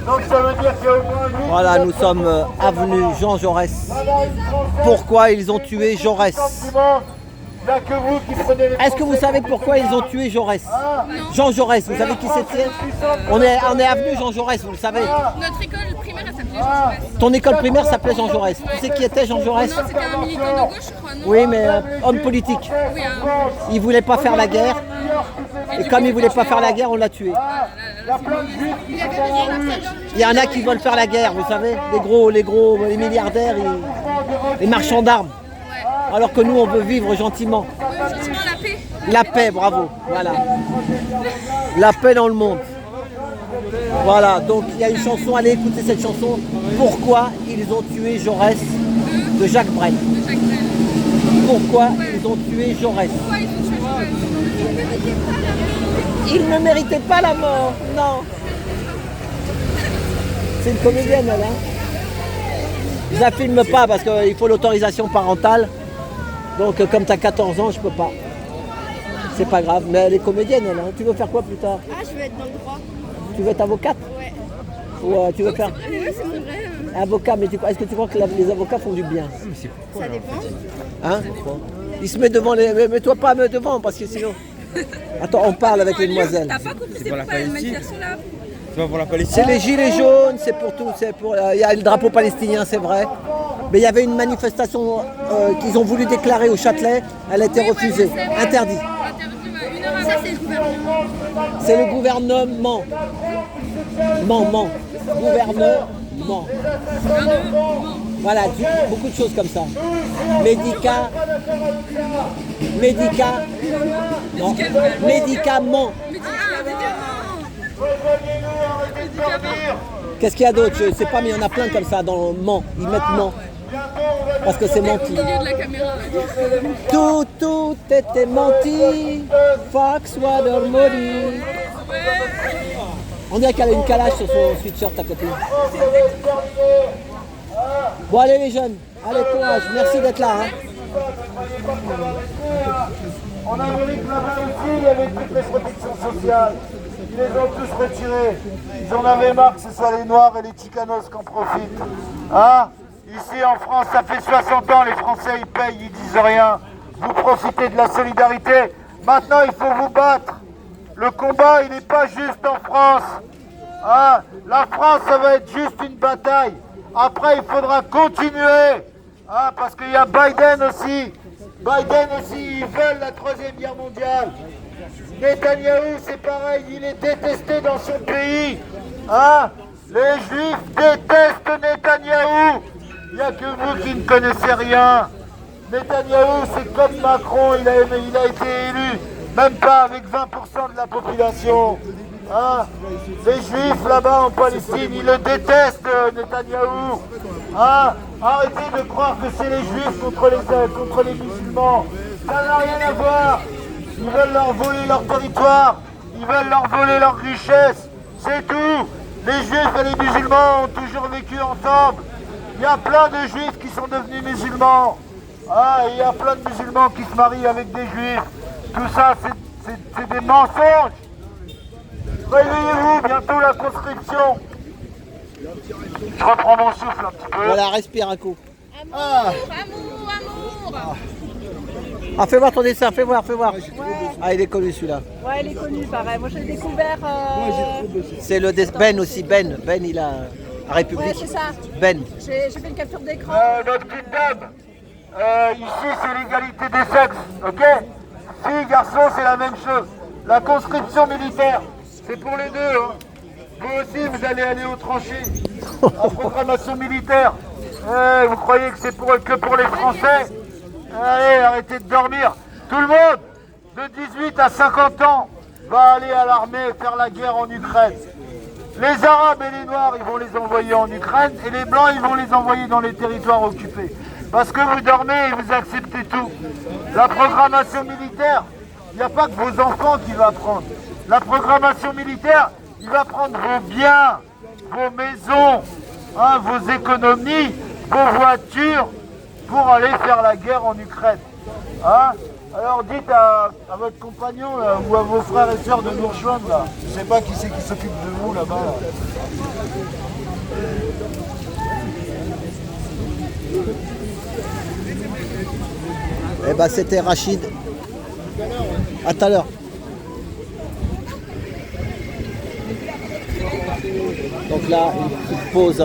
Donc ça veut dire qu'il y a au moins 8. Voilà, nous sommes avenue Jean Jaurès. Pourquoi ils ont tué Jaurès? Il n'y a que vous qui prenez les... Est-ce que vous savez pourquoi ils ont tué Jaurès? Jean Jaurès, vous savez qui c'était? On est avenue Jean Jaurès, vous le savez. Notre école primaire, elle s'appelait Jean Jaurès. Ton école primaire s'appelait Jean Jaurès. Tu sais qui était Jean Jaurès? Non, c'était un militant de gauche, je crois, non? Oui, mais homme politique. Oui, Il voulait pas faire la guerre. Et comme il voulait pas faire la guerre, on l'a tué. Il y en a qui veulent faire la guerre, vous savez. Les milliardaires, les marchands d'armes. Alors que nous, on veut vivre gentiment. gentiment la paix. La paix, bravo. Voilà. La paix dans le monde. Voilà, donc il y a une chanson, allez écouter cette chanson. Pourquoi ils ont tué Jaurès de Jacques Brel. Pourquoi ils ont tué Jaurès? Pourquoi ils ont tué Jaurès? Il ne méritait pas la mort, non. C'est une comédienne, elle, hein. Je la filme pas parce qu'il faut l'autorisation parentale. Donc comme tu as 14 ans, je peux pas. C'est pas grave, mais elle est comédienne, elle, hein. Tu veux faire quoi plus tard? Ah, je veux être dans le droit. Tu veux être avocate? Ouais. Ou tu veux faire Ouais, c'est mon rêve. avocat, mais est-ce que tu crois que les avocats font du bien? Ça dépend. Hein? Il se met devant les... Mais mets-toi pas devant parce que sinon... Attends, on parle avec les demoiselles. T'as pas compris c'est pourquoi il y a une manifestation là? C'est pas pour la Palestine. C'est les gilets jaunes, c'est pour tout, c'est pour... Il y a le drapeau palestinien, c'est vrai. Mais il y avait une manifestation qu'ils ont voulu déclarer au Châtelet, elle a été refusée, interdit. Une heure après, c'est le gouvernement. C'est le gouvernement. Gouvernement. Voilà, beaucoup de choses comme ça. Non, médicaments. Qu'est-ce qu'il y a d'autre? Je ne sais pas, mais il y en a plein comme ça dans le Mans. Ils mettent Mans. Parce que c'est menti. Au milieu de la caméra. Tout était menti. Fox Watermody. On dirait qu'elle a une calache sur son sweatshirt, ta copine. Bon, allez les jeunes. Allez, courage. Merci d'être là. Hein. En Amérique là-bas aussi, il y avait toutes les protections sociales. Ils les ont tous retirées. Ils en avaient marre que ce soit les Noirs et les Chicanos qui en profitent. Hein? Ici en France, ça fait 60 ans, les Français ils payent, ils disent rien. Vous profitez de la solidarité. Maintenant, il faut vous battre. Le combat, il n'est pas juste en France. Hein? La France, ça va être juste une bataille. Après, il faudra continuer. Hein? Parce qu'il y a Biden aussi. Biden aussi, ils veulent la troisième guerre mondiale. Netanyahou, c'est pareil, il est détesté dans son pays. Hein? Les Juifs détestent Netanyahou. Il n'y a que vous qui ne connaissez rien. Netanyahou, c'est comme Macron, il a été élu, même pas avec 20% de la population. Hein? Les Juifs là-bas en Palestine, ils le détestent, Netanyahou. Hein? Arrêtez de croire que c'est les Juifs contre les musulmans. Ça n'a rien à voir. Ils veulent leur voler leur territoire, ils veulent leur voler leur richesse, c'est tout. Les Juifs et les musulmans ont toujours vécu ensemble. Il y a plein de Juifs qui sont devenus musulmans. Ah, il y a plein de musulmans qui se marient avec des Juifs. Tout ça, c'est des mensonges. Réveillez-vous, bientôt la conscription. Je reprends mon souffle un petit peu. Voilà, respire un coup. Amour. Ah, fais voir ton dessin, fais voir. Ah, il est connu celui-là. Ouais, il est connu, pareil. Moi, j'ai découvert... C'est le Ben aussi, Ben, il a la République. Ouais, c'est ça. Ben. J'ai fait une capture d'écran. Notre petite dame, ici c'est l'égalité des sexes, ok? Filles, garçons, c'est la même chose. La conscription militaire, c'est pour les deux. Hein. Vous aussi, vous allez aller aux tranchées. En programmation militaire. Vous croyez que c'est que pour les Français? Allez, arrêtez de dormir. Tout le monde, de 18 à 50 ans, va aller à l'armée faire la guerre en Ukraine. Les Arabes et les Noirs, ils vont les envoyer en Ukraine, et les Blancs, ils vont les envoyer dans les territoires occupés. Parce que vous dormez et vous acceptez tout. La programmation militaire, il n'y a pas que vos enfants qui va prendre. La programmation militaire, il va prendre vos biens, vos maisons, hein, vos économies, vos voitures, pour aller faire la guerre en Ukraine. Hein? Alors dites à votre compagnon là, ou à vos frères et sœurs de nous rejoindre là. Je sais pas qui c'est qui s'occupe de vous là-bas. Là. Eh ben c'était Rachid. À tout à l'heure. Donc là, une petite pause.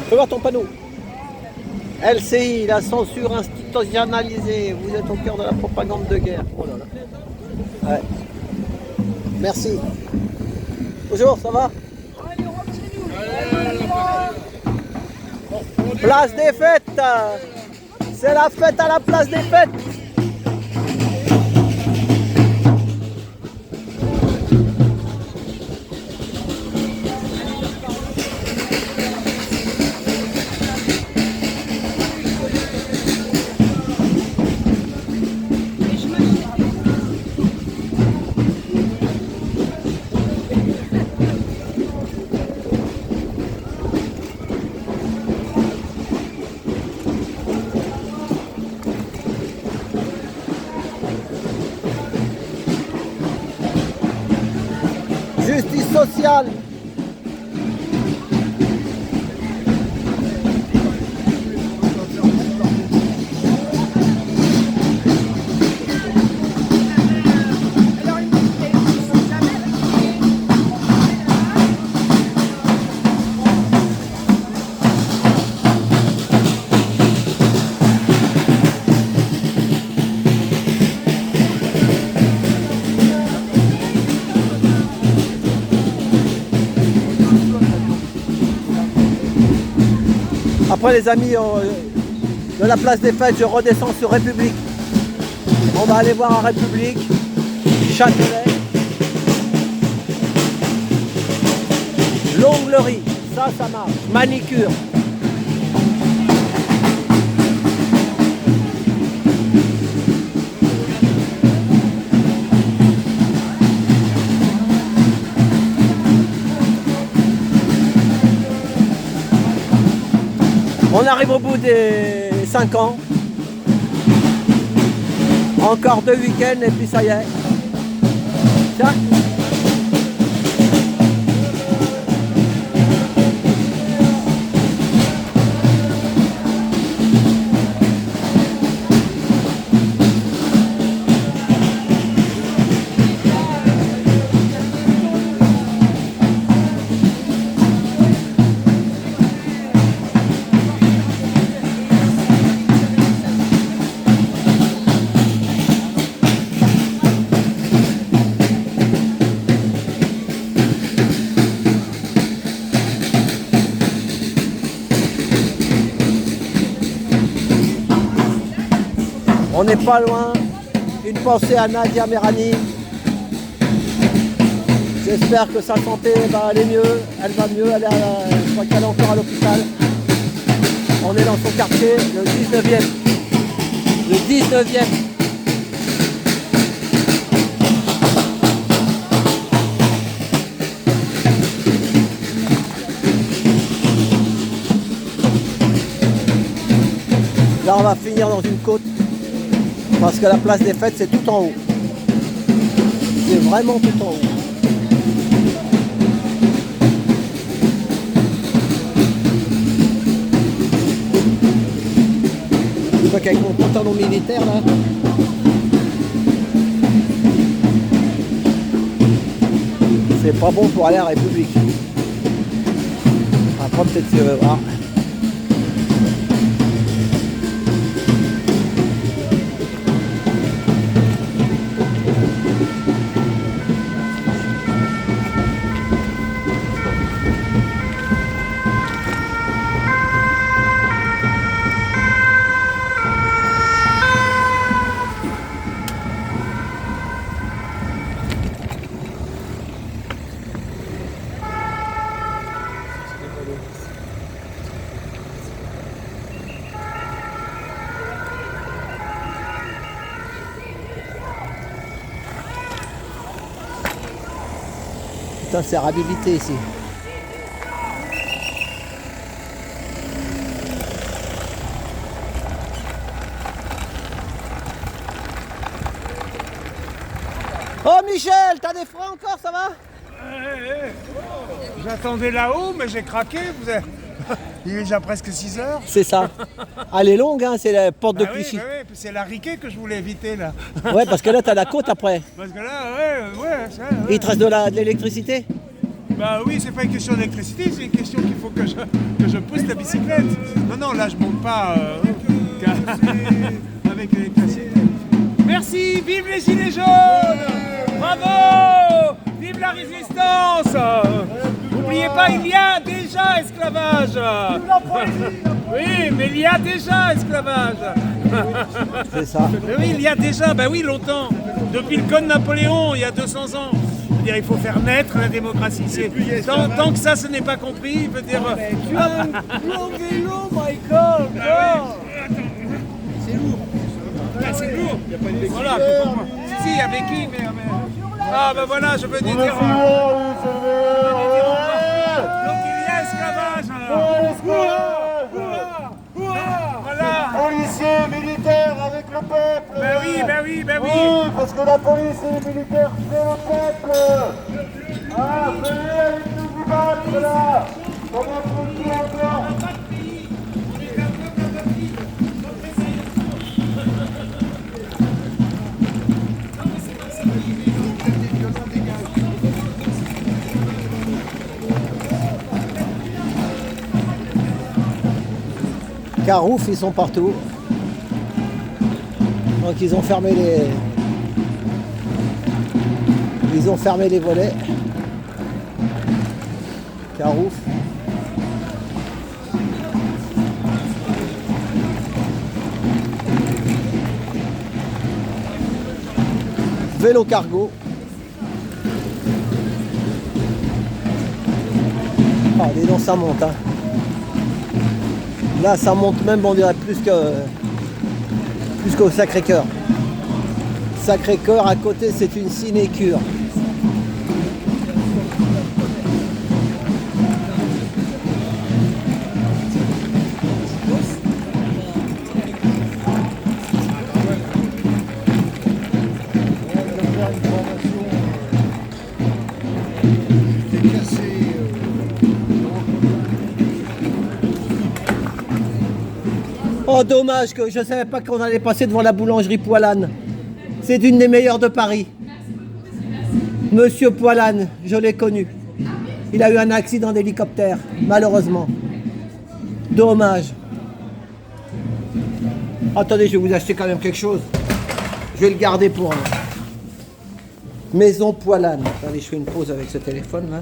Fais voir ton panneau. LCI, la censure institutionnalisée. Vous êtes au cœur de la propagande de guerre. Oh là là. Ouais. Merci. Bonjour, ça va? Place des fêtes. C'est la fête à la place des fêtes. Justice sociale. Après les amis de la place des fêtes, je redescends sur République. On va aller voir à République, Châtelet, l'onglerie, ça marche, manicure. On arrive au bout des 5 ans. Encore 2 week-ends et puis ça y est. Tiens. On n'est pas loin. Une pensée à Nadia Merani. J'espère que sa santé va aller mieux. Elle va mieux. Je crois qu'elle est encore à l'hôpital. On est dans son quartier, le 19e. Le 19e. Là, on va finir dans une côte. Parce que la place des fêtes, c'est tout en haut. C'est vraiment tout en haut. Je vois qu'avec mon pantalon militaire, là, c'est pas bon pour aller à la République. Après, peut-être tu veux voir. Putain, c'est réhabilité ici. Oh Michel, t'as des freins encore, ça va? J'attendais là-haut, mais j'ai craqué. Il est déjà presque 6 heures. C'est ça. Elle est longue, hein, c'est la porte de Ah oui, Clichy. bah oui, c'est la riquée que je voulais éviter là. Ouais, parce que là, t'as la côte après. Parce que là, ouais, ça, ouais. Et il te reste de l'électricité? Bah oui, c'est pas une question d'électricité, c'est une question qu'il faut que je pousse la bicyclette. Non, là je monte pas avec l'électricité. Merci, vive les gilets jaunes! Bravo! Vive la résistance! N'oubliez pas, il y a déjà esclavage! Oui, mais il y a déjà esclavage! C'est ça. Mais oui, il y a déjà, bah oui, longtemps. Depuis le code Napoléon, il y a 200 ans. Dire, il faut faire naître la démocratie. Tant que ça, ce n'est pas compris, il veut dire... Tu as un long vélo, Michael. C'est lourd. C'est lourd. Voilà, si, il y a Becky, mais... Ah, ben voilà, je veux dire... Donc il y a esclavage, Voilà. Policiers, militaires avec le peuple. Ben oui. Oui, parce que la police et les militaires, c'est le peuple. Ah, venez avec nous vous battre là. Comment faut-il encore? Carouf, ils sont partout. Donc ils ont fermé les volets. Carouf. Vélo cargo. Ah, dis donc, ça monte, hein. Là, ça monte même, on dirait plus qu'au Sacré-Cœur. Sacré-Cœur, à côté, c'est une sinécure. Oh, dommage que je ne savais pas qu'on allait passer devant la boulangerie Poilane. C'est une des meilleures de Paris. Monsieur Poilane, je l'ai connu. Il a eu un accident d'hélicoptère, malheureusement. Dommage. Attendez, je vais vous acheter quand même quelque chose. Je vais le garder pour Maison Poilane. Attendez, je fais une pause avec ce téléphone là.